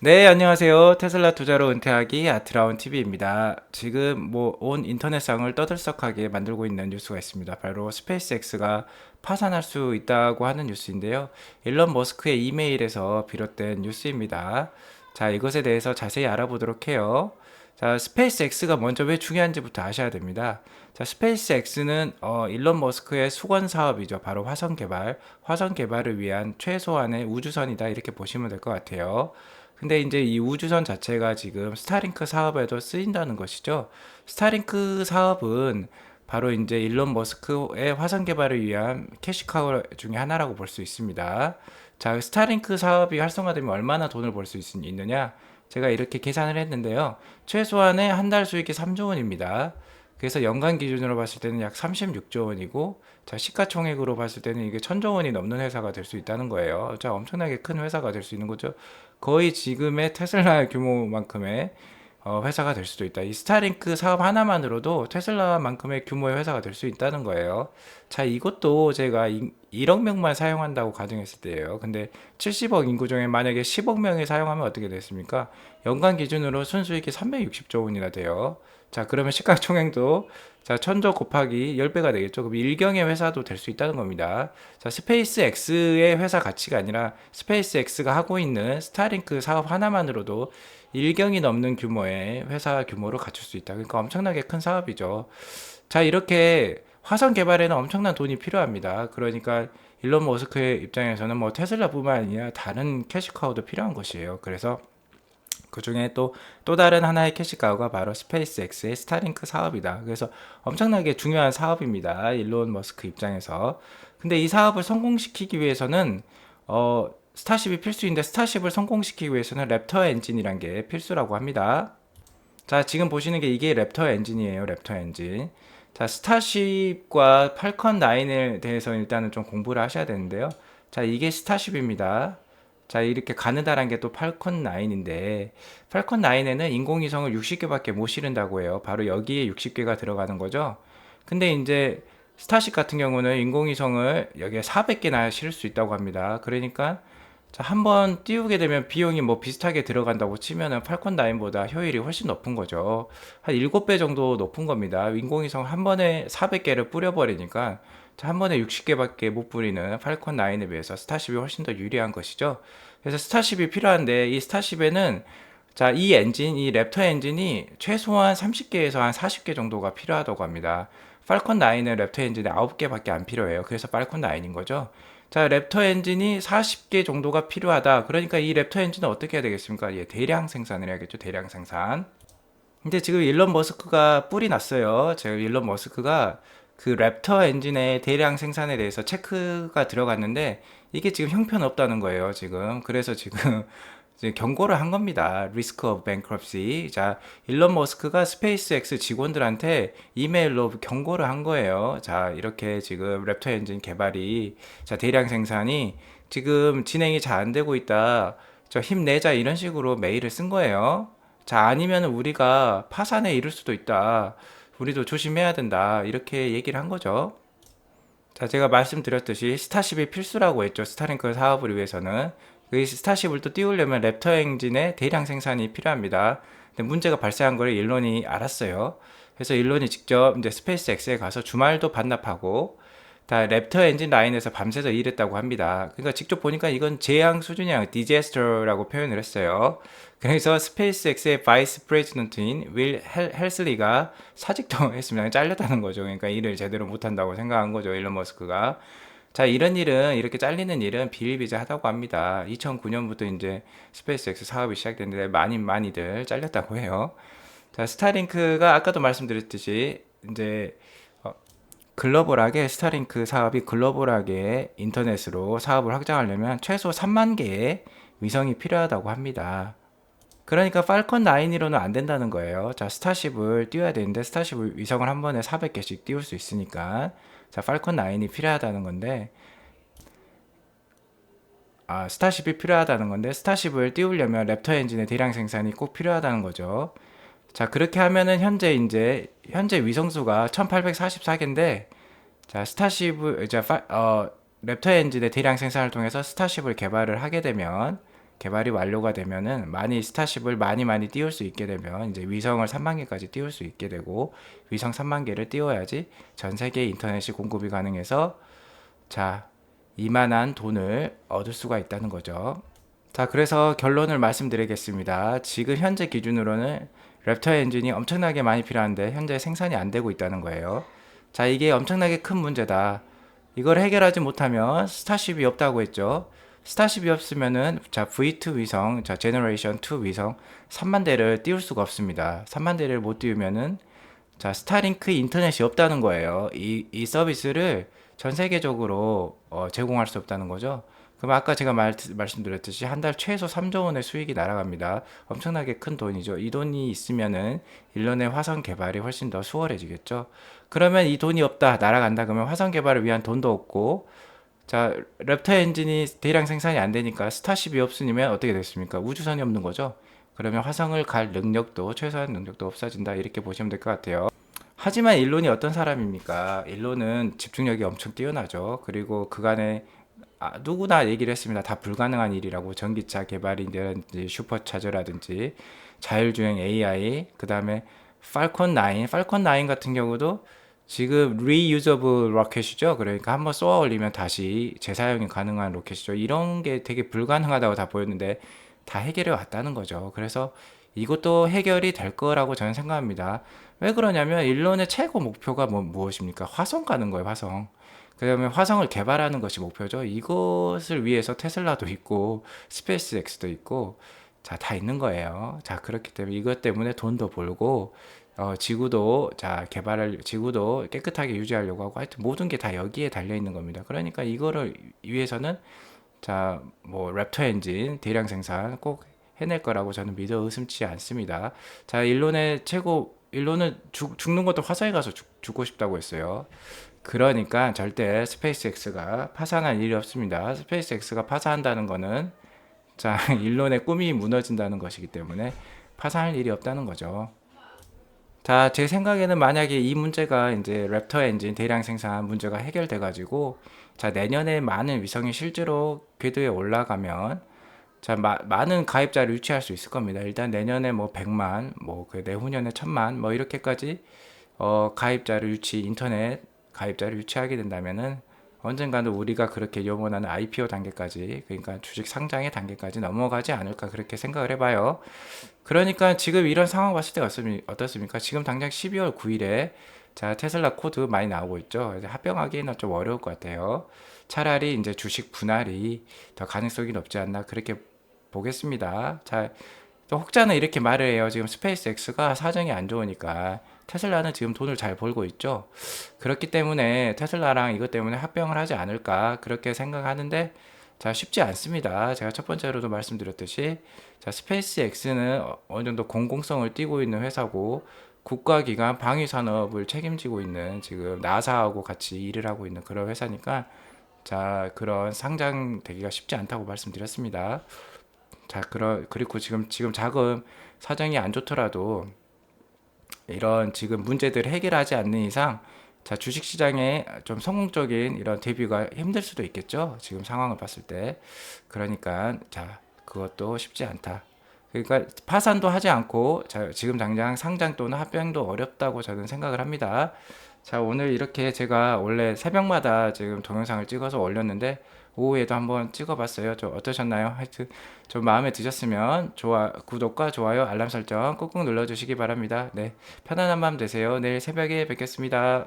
네, 안녕하세요. 테슬라 투자로 은퇴하기 아트라운 TV입니다. 지금 온 인터넷상을 떠들썩하게 만들고 있는 뉴스가 있습니다. 바로 스페이스X가 파산할 수 있다고 하는 뉴스인데요. 일론 머스크의 이메일에서 비롯된 뉴스입니다. 자, 이것에 대해서 자세히 알아보도록 해요. 자, 스페이스X가 먼저 왜 중요한지부터 아셔야 됩니다. 자, 스페이스X는 일론 머스크의 수건 사업이죠. 바로 화성 개발을 위한 최소한의 우주선이다. 이렇게 보시면 될 것 같아요. 근데 이제 이 우주선 자체가 지금 스타링크 사업에도 쓰인다는 것이죠. 스타링크 사업은 바로 이제 일론 머스크의 화성 개발을 위한 캐시카우 중에 하나라고 볼 수 있습니다. 자, 스타링크 사업이 활성화되면 얼마나 돈을 벌 수 있느냐? 제가 이렇게 계산을 했는데요. 최소한의 한 달 수익이 3조 원입니다. 그래서 연간 기준으로 봤을 때는 약 36조 원이고, 자, 시가총액으로 봤을 때는 이게 1000조 원이 넘는 회사가 될 수 있다는 거예요. 자, 엄청나게 큰 회사가 될 수 있는 거죠. 거의 지금의 테슬라 규모만큼의 회사가 될 수도 있다. 이 스타링크 사업 하나만으로도 테슬라만큼의 규모의 회사가 될 수 있다는 거예요. 자, 이것도 제가 1억 명만 사용한다고 가정했을 때예요. 근데 70억 인구 중에 만약에 10억 명이 사용하면 어떻게 됐습니까? 연간 기준으로 순수익이 360조 원이나 돼요. 자, 그러면 시가총액도 자, 1000조 곱하기 10배가 되겠죠. 그럼 일경의 회사도 될 수 있다는 겁니다. 자, 스페이스 X의 회사 가치가 아니라 스페이스 X가 하고 있는 스타링크 사업 하나만으로도 일경이 넘는 규모의 회사 규모로 갖출 수 있다. 그러니까 엄청나게 큰 사업이죠. 자, 이렇게 화성 개발에는 엄청난 돈이 필요합니다. 그러니까 일론 머스크의 입장에서는 뭐 테슬라뿐만 아니라 다른 캐시카우도 필요한 것이에요. 그래서 그 중에 또 다른 하나의 캐시카우가 바로 스페이스X의 스타링크 사업이다. 그래서 엄청나게 중요한 사업입니다. 일론 머스크 입장에서. 근데 이 사업을 성공시키기 위해서는 스타쉽이 필수인데 스타쉽을 성공시키기 위해서는 랩터 엔진이란 게 필수라고 합니다. 자, 지금 보시는 게 이게 랩터 엔진이에요. 랩터 엔진. 자, 스타쉽과 팔컨 9에 대해서 일단은 좀 공부를 하셔야 되는데요. 자, 이게 스타쉽입니다. 자, 이렇게 가느다란 게 또 팔컨 9인데, 팔컨 9에는 인공위성을 60개밖에 못 실은다고 해요. 바로 여기에 60개가 들어가는 거죠. 근데 이제 스타쉽 같은 경우는 인공위성을 여기에 400개나 실을 수 있다고 합니다. 그러니까 자, 한번 띄우게 되면 비용이 뭐 비슷하게 들어간다고 치면은 팔콘 9보다 효율이 훨씬 높은 거죠. 한 7배 정도 높은 겁니다. 인공위성 한 번에 400개를 뿌려버리니까 자, 한 번에 60개밖에 못 뿌리는 팔콘 9에 비해서 스타쉽이 훨씬 더 유리한 것이죠. 그래서 스타쉽이 필요한데 이 스타쉽에는 자, 이 랩터 엔진이 최소한 30개에서 한 40개 정도가 필요하다고 합니다. 팔콘 9은 랩터 엔진이 9개밖에 안 필요해요. 그래서 팔콘 9인 거죠. 자, 랩터 엔진이 40개 정도가 필요하다. 그러니까 이 랩터 엔진은 어떻게 해야 되겠습니까? 예, 대량 생산을 해야겠죠. 대량 생산. 근데 지금 일론 머스크가 뿔이 났어요. 제가 일론 머스크가 그 랩터 엔진의 대량 생산에 대해서 체크가 들어갔는데 이게 지금 형편없다는 거예요, 지금. 그래서 지금 이제 경고를 한 겁니다. 리스크 오브 뱅크럽시. 자, 일론 머스크가 스페이스X 직원들한테 이메일로 경고를 한 거예요. 자, 이렇게 지금 랩터 엔진 개발이 자, 대량 생산이 지금 진행이 잘 안 되고 있다. 저 힘내자 이런 식으로 메일을 쓴 거예요. 자, 아니면 우리가 파산에 이를 수도 있다. 우리도 조심해야 된다. 이렇게 얘기를 한 거죠. 자, 제가 말씀드렸듯이 스타쉽이 필수라고 했죠. 스타링크 사업을 위해서는. 그 스타쉽을 또 띄우려면 랩터 엔진의 대량 생산이 필요합니다. 근데 문제가 발생한 걸 일론이 알았어요. 그래서 일론이 직접 이제 스페이스X에 가서 주말도 반납하고 다 랩터 엔진 라인에서 밤새서 일했다고 합니다. 그러니까 직접 보니까 이건 재앙 수준이 아니라 디제스터라고 표현을 했어요. 그래서 스페이스X의 바이스 프레지던트인 윌 헬슬리가 사직도 했습니다. 잘렸다는 거죠. 그러니까 일을 제대로 못한다고 생각한 거죠. 일론 머스크가. 자, 이런 일은, 이렇게 잘리는 일은 비일비재하다고 합니다. 2009년부터 이제 스페이스X 사업이 시작됐는데 많이들 잘렸다고 해요. 자, 스타링크가 아까도 말씀드렸듯이 이제 글로벌하게 스타링크 사업이 글로벌하게 인터넷으로 사업을 확장하려면 최소 3만 개의 위성이 필요하다고 합니다. 그러니까 팔컨 9으로는 안 된다는 거예요. 자, 스타쉽을 띄워야 되는데 스타쉽을 위성을 한 번에 400개씩 띄울 수 있으니까 자, 팔컨 9이 필요하다는 건데 스타쉽이 필요하다는 건데 스타쉽을 띄우려면 랩터 엔진의 대량 생산이 꼭 필요하다는 거죠. 자, 그렇게 하면은 현재 위성수가 1844개인데 자, 스타쉽을 랩터 엔진의 대량 생산을 통해서 스타쉽을 개발을 하게 되면 개발이 완료가 되면은 스타쉽을 많이 띄울 수 있게 되면 이제 위성을 3만 개까지 띄울 수 있게 되고, 위성 3만 개를 띄워야지 전 세계 인터넷이 공급이 가능해서 자, 이만한 돈을 얻을 수가 있다는 거죠. 자, 그래서 결론을 말씀드리겠습니다. 지금 현재 기준으로는 랩터 엔진이 엄청나게 많이 필요한데 현재 생산이 안 되고 있다는 거예요. 자, 이게 엄청나게 큰 문제다. 이걸 해결하지 못하면 스타쉽이 없다고 했죠. 스타쉽이 없으면은 자, V2 위성, 자, 제너레이션 2 위성 3만 대를 띄울 수가 없습니다. 3만 대를 못 띄우면은 자, 스타링크 인터넷이 없다는 거예요. 이 서비스를 전 세계적으로 제공할 수 없다는 거죠. 그럼 아까 제가 말씀드렸듯이 한 달 최소 3조 원의 수익이 날아갑니다. 엄청나게 큰 돈이죠. 이 돈이 있으면은 일론의 화성 개발이 훨씬 더 수월해지겠죠. 그러면 이 돈이 없다, 날아간다, 그러면 화성 개발을 위한 돈도 없고, 자, 랩터 엔진이 대량 생산이 안 되니까 스타쉽이 없으면 어떻게 됐습니까? 우주선이 없는 거죠. 그러면 화성을 갈 능력도, 최소한 능력도 없어진다, 이렇게 보시면 될 것 같아요. 하지만 일론이 어떤 사람입니까? 일론은 집중력이 엄청 뛰어나죠. 그리고 그간에 누구나 얘기를 했습니다. 다 불가능한 일이라고. 전기차 개발이라든지 슈퍼차저라든지 자율주행 AI, 그 다음에 팔콘 9, 팔콘 9 같은 경우도 지금 reusable 로켓이죠. 그러니까 한번 쏘아 올리면 다시 재사용이 가능한 로켓이죠. 이런 게 되게 불가능하다고 다 보였는데 다 해결해 왔다는 거죠. 그래서 이것도 해결이 될 거라고 저는 생각합니다. 왜 그러냐면 일론의 최고 목표가 무엇입니까? 화성 가는 거예요, 화성. 그다음에 화성을 개발하는 것이 목표죠. 이것을 위해서 테슬라도 있고 스페이스 X도 있고 자, 다 있는 거예요. 자, 그렇기 때문에 이것 때문에 돈도 벌고 지구도 지구도 깨끗하게 유지하려고 하고, 하여튼 모든 게 다 여기에 달려 있는 겁니다. 그러니까 이거를 위해서는 자, 뭐 랩터 엔진 대량 생산 꼭 해낼 거라고 저는 믿어 의심치 않습니다. 자, 일론은 죽는 것도 화성에 가서 죽고 싶다고 했어요. 그러니까 절대 스페이스X가 파산할 일이 없습니다. 스페이스X가 파산한다는 거는 자, 일론의 꿈이 무너진다는 것이기 때문에 파산할 일이 없다는 거죠. 자, 제 생각에는 만약에 이 문제가 이제 랩터 엔진 대량 생산 문제가 해결돼 가지고 자, 내년에 많은 위성이 실제로 궤도에 올라가면 자, 많은 가입자를 유치할 수 있을 겁니다. 일단 내년에 뭐 100만, 뭐 그 내후년에 1000만, 뭐 이렇게까지 인터넷 가입자를 유치하게 된다면은 언젠가는 우리가 그렇게 요원하는 IPO 단계까지, 그러니까 주식 상장의 단계까지 넘어가지 않을까 그렇게 생각을 해봐요. 그러니까 지금 이런 상황 봤을 때 어떻습니까? 지금 당장 12월 9일에 자, 테슬라 코드 많이 나오고 있죠. 합병하기에는 좀 어려울 것 같아요. 차라리 이제 주식 분할이 더 가능성이 높지 않나 그렇게 보겠습니다. 자, 또 혹자는 이렇게 말을 해요. 지금 스페이스X가 사정이 안 좋으니까 테슬라는 지금 돈을 잘 벌고 있죠. 그렇기 때문에 테슬라랑 이것 때문에 합병을 하지 않을까 그렇게 생각하는데 자, 쉽지 않습니다. 제가 첫 번째로도 말씀드렸듯이 자, 스페이스X는 어느 정도 공공성을 띠고 있는 회사고 국가기관 방위 산업을 책임지고 있는 지금 나사하고 같이 일을 하고 있는 그런 회사니까 자, 그런 상장되기가 쉽지 않다고 말씀드렸습니다. 자, 그리고 지금 자금 사정이 안 좋더라도 이런 지금 문제들을 해결하지 않는 이상 자, 주식시장에 좀 성공적인 이런 데뷔가 힘들 수도 있겠죠. 지금 상황을 봤을 때. 그러니까 자, 그것도 쉽지 않다. 그러니까 파산도 하지 않고 자, 지금 당장 상장 또는 합병도 어렵다고 저는 생각을 합니다. 자, 오늘 이렇게 제가 원래 새벽마다 지금 동영상을 찍어서 올렸는데 오후에도 한번 찍어봤어요. 좀 어떠셨나요? 하여튼 좀 마음에 드셨으면 구독과 좋아요, 알람 설정 꾹꾹 눌러주시기 바랍니다. 네, 편안한 밤 되세요. 내일 새벽에 뵙겠습니다.